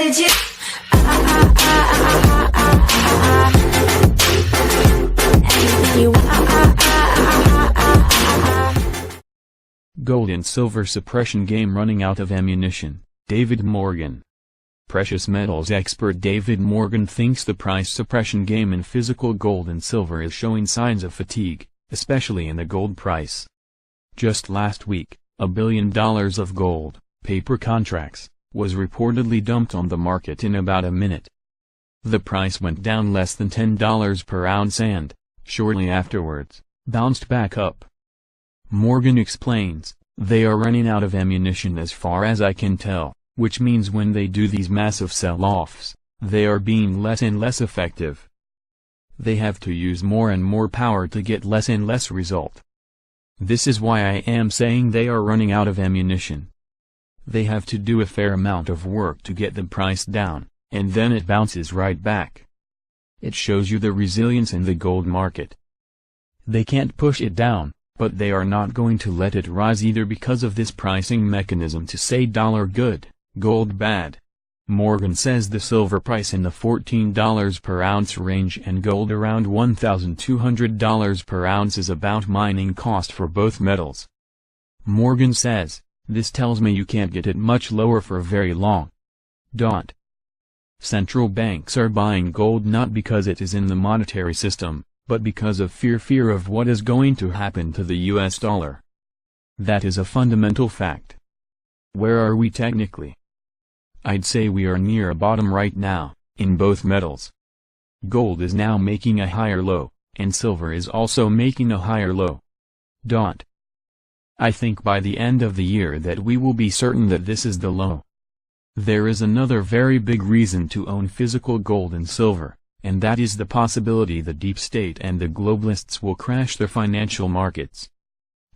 did you? Anything you Gold and silver suppression game running out of ammunition. David Morgan. Precious metals expert David Morgan thinks the price suppression game in physical gold and silver is showing signs of fatigue, especially in the gold price. Just last week, $1 billion of gold, paper contracts, was reportedly dumped on the market in about a minute. The price went down less than $10 per ounce and, shortly afterwards, bounced back up. Morgan explains, "They are running out of ammunition as far as I can tell, which means when they do these massive sell-offs, they are being less and less effective. They have to use more and more power to get less and less result. This is why I am saying they are running out of ammunition. They have to do a fair amount of work to get the price down, and then it bounces right back. It shows you the resilience in the gold market. They can't push it down, but they are not going to let it rise either because of this pricing mechanism to say dollar good, gold bad." Morgan says the silver price in the $14 per ounce range and gold around $1,200 per ounce is about mining cost for both metals. Morgan says, "This tells me you can't get it much lower for very long." Central banks are buying gold not because it is in the monetary system, but because of fear of what is going to happen to the US dollar. That is a fundamental fact. Where are we technically? I'd say we are near a bottom right now, in both metals. Gold is now making a higher low, and silver is also making a higher low. I think by the end of the year that we will be certain that this is the low. There is another very big reason to own physical gold and silver, and that is the possibility the deep state and the globalists will crash the financial markets.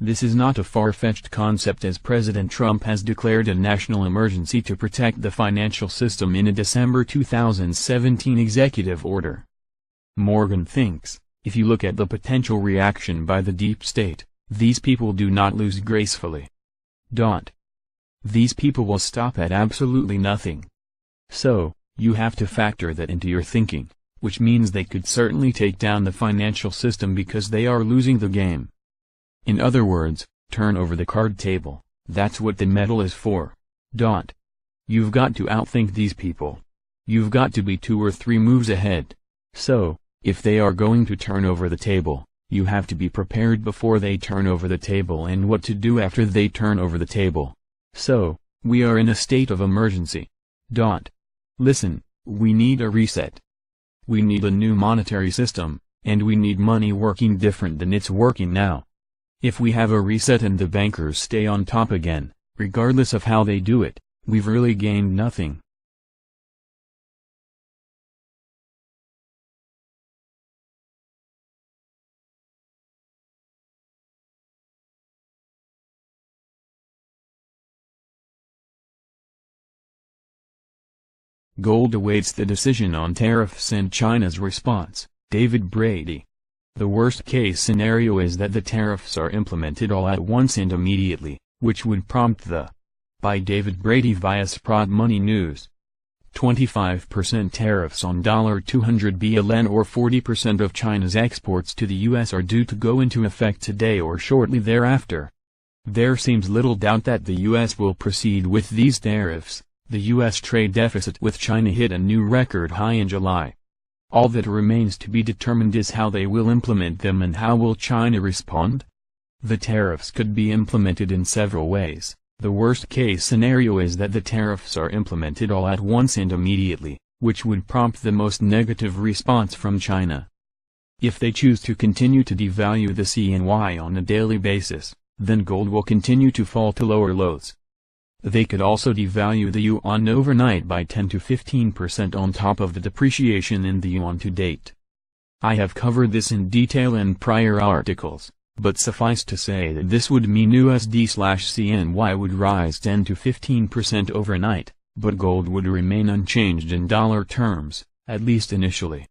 This is not a far-fetched concept as President Trump has declared a national emergency to protect the financial system in a December 2017 executive order. Morgan thinks, if you look at the potential reaction by the deep state, these people do not lose gracefully. These people will stop at absolutely nothing. So, you have to factor that into your thinking, which means they could certainly take down the financial system because they are losing the game. In other words, turn over the card table, that's what the metal is for. You've got to outthink these people. You've got to be 2 or 3 moves ahead. So, if they are going to turn over the table, you have to be prepared before they turn over the table and what to do after they turn over the table. So, we are in a state of emergency. Listen, we need a reset. We need a new monetary system, and we need money working different than it's working now. If we have a reset and the bankers stay on top again, regardless of how they do it, we've really gained nothing. Gold awaits the decision on tariffs and China's response. David Brady. The worst-case scenario is that the tariffs are implemented all at once and immediately, which would prompt the by David Brady via Sprott Money News. 25% tariffs on $200 billion or 40% of China's exports to the U.S. are due to go into effect today or shortly thereafter. There seems little doubt that the U.S. will proceed with these tariffs. The U.S. trade deficit with China hit a new record high in July. All that remains to be determined is how they will implement them and how will China respond? The tariffs could be implemented in several ways. The worst-case scenario is that the tariffs are implemented all at once and immediately, which would prompt the most negative response from China. If they choose to continue to devalue the CNY on a daily basis, then gold will continue to fall to lower lows. They could also devalue the yuan overnight by 10 to 15% on top of the depreciation in the yuan to date. I have covered this in detail in prior articles, but suffice to say that this would mean USD/CNY would rise 10 to 15% overnight, but gold would remain unchanged in dollar terms, at least initially.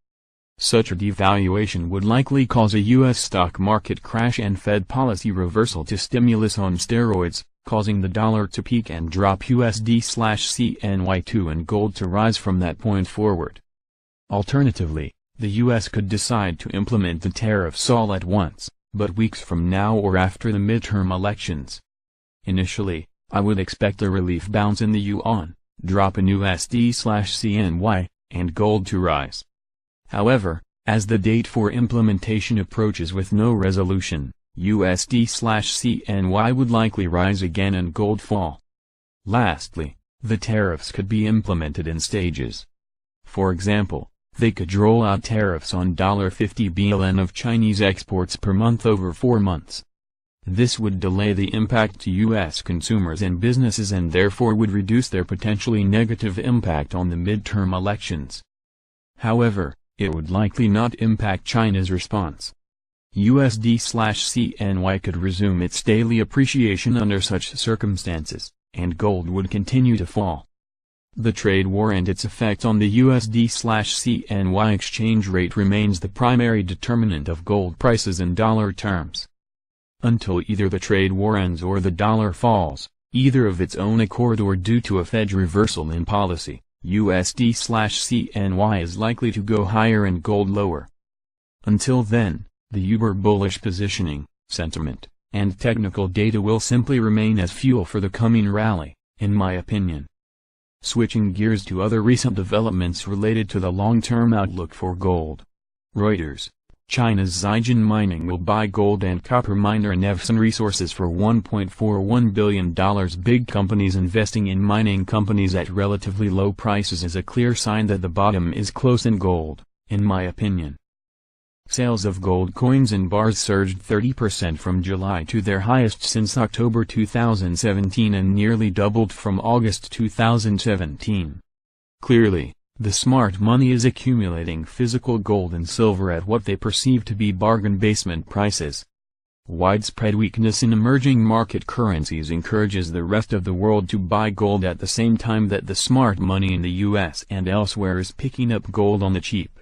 Such a devaluation would likely cause a U.S. stock market crash and Fed policy reversal to stimulus on steroids, causing the dollar to peak and drop USD/CNY2 and gold to rise from that point forward. Alternatively, the U.S. could decide to implement the tariffs all at once, but weeks from now or after the midterm elections. Initially, I would expect a relief bounce in the yuan, drop in USD/CNY, and gold to rise. However, as the date for implementation approaches with no resolution, USD/CNY would likely rise again and gold fall. Lastly, the tariffs could be implemented in stages. For example, they could roll out tariffs on $50 billion of Chinese exports per month over 4 months. This would delay the impact to U.S. consumers and businesses and therefore would reduce their potentially negative impact on the midterm elections. However, it would likely not impact China's response. USD/CNY could resume its daily appreciation under such circumstances, and gold would continue to fall. The trade war and its effect on the USD/CNY exchange rate remains the primary determinant of gold prices in dollar terms. Until either the trade war ends or the dollar falls, either of its own accord or due to a Fed reversal in policy, USD/CNY is likely to go higher and gold lower. Until then, the uber-bullish positioning, sentiment, and technical data will simply remain as fuel for the coming rally, in my opinion. Switching gears to other recent developments related to the long-term outlook for gold. Reuters: China's Zijin Mining will buy gold and copper miner Nevsun Resources for $1.41 billion. Big companies investing in mining companies at relatively low prices is a clear sign that the bottom is close in gold, in my opinion. Sales of gold coins and bars surged 30% from July to their highest since October 2017 and nearly doubled from August 2017. Clearly, the smart money is accumulating physical gold and silver at what they perceive to be bargain basement prices. Widespread weakness in emerging market currencies encourages the rest of the world to buy gold at the same time that the smart money in the US and elsewhere is picking up gold on the cheap.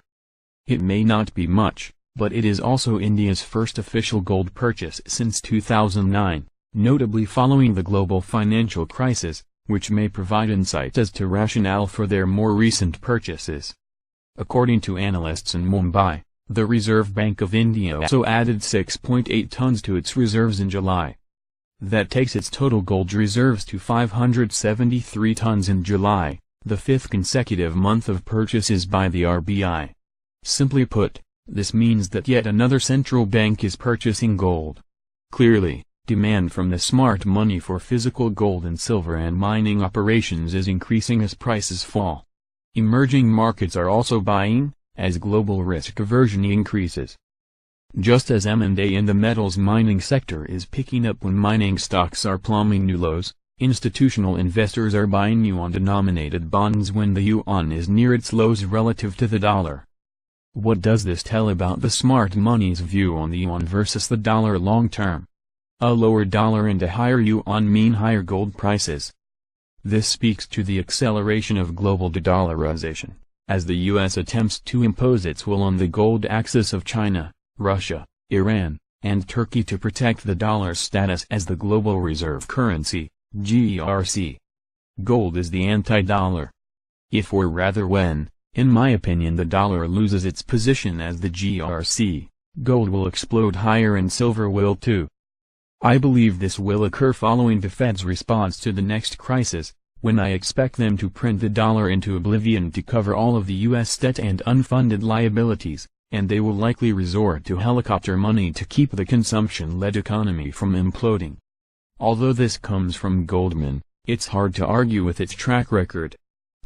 It may not be much, but it is also India's first official gold purchase since 2009, notably following the global financial crisis, which may provide insight as to rationale for their more recent purchases. According to analysts in Mumbai, the Reserve Bank of India also added 6.8 tons to its reserves in July. That takes its total gold reserves to 573 tons in July, the fifth consecutive month of purchases by the RBI. Simply put, this means that yet another central bank is purchasing gold. Clearly, demand from the smart money for physical gold and silver and mining operations is increasing as prices fall. Emerging markets are also buying, as global risk aversion increases. Just as M&A in the metals mining sector is picking up when mining stocks are plumbing new lows, institutional investors are buying yuan-denominated bonds when the yuan is near its lows relative to the dollar. What does this tell about the smart money's view on the yuan versus the dollar long term? A lower dollar and a higher yuan mean higher gold prices. This speaks to the acceleration of global de-dollarization, as the U.S. attempts to impose its will on the gold axis of China, Russia, Iran, and Turkey to protect the dollar's status as the global reserve currency, GRC. Gold is the anti-dollar. If or rather when, in my opinion, the dollar loses its position as the GRC, gold will explode higher and silver will too. I believe this will occur following the Fed's response to the next crisis, when I expect them to print the dollar into oblivion to cover all of the U.S. debt and unfunded liabilities, and they will likely resort to helicopter money to keep the consumption-led economy from imploding. Although this comes from Goldman, it's hard to argue with its track record.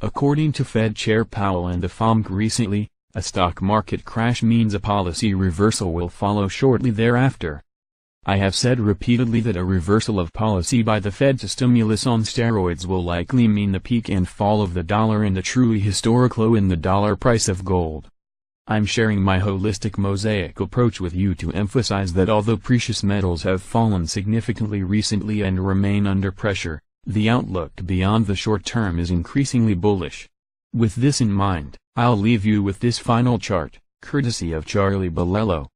According to Fed Chair Powell and the FOMC recently, a stock market crash means a policy reversal will follow shortly thereafter. I have said repeatedly that a reversal of policy by the Fed to stimulus on steroids will likely mean the peak and fall of the dollar and a truly historic low in the dollar price of gold. I'm sharing my holistic mosaic approach with you to emphasize that although precious metals have fallen significantly recently and remain under pressure, the outlook beyond the short term is increasingly bullish. With this in mind, I'll leave you with this final chart. Courtesy of Charlie Bolello.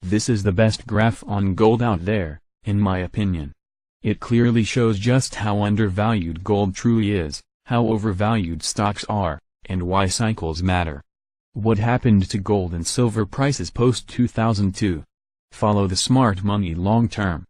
This is the best graph on gold out there, in my opinion. It clearly shows just how undervalued gold truly is, how overvalued stocks are, and why cycles matter. What happened to gold and silver prices post-2002? Follow the smart money long term.